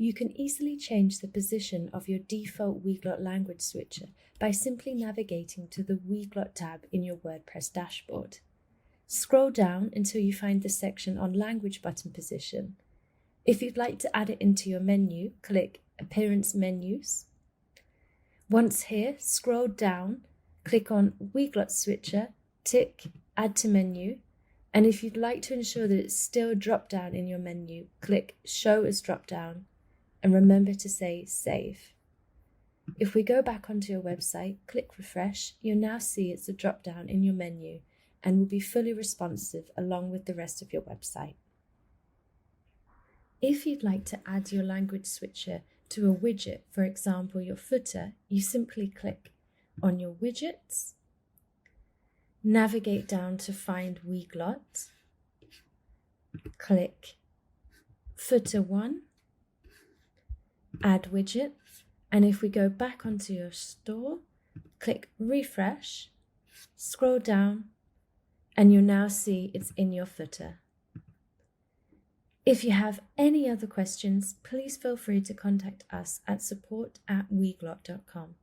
You can easily change the position of your default Weglot language switcher by simply navigating to the Weglot tab in your WordPress dashboard. Scroll down until you find the section on Language button position. If you'd like to add it into your menu, click Appearance Menus. Once here, scroll down, click on Weglot Switcher, tick Add to Menu, and if you'd like to ensure that it's still drop down in your menu, click Show as drop down, and remember to say Save. If we go back onto your website, click Refresh, you'll now see it's a drop down in your menu and will be fully responsive along with the rest of your website. If you'd like to add your language switcher to a widget, for example your footer, you simply click on your widgets, navigate down to find Weglot, click Footer 1, Add Widget, and if we go back onto your store, click Refresh, scroll down, and you'll now see it's in your footer. If you have any other questions, please feel free to contact us at support@weglot.com.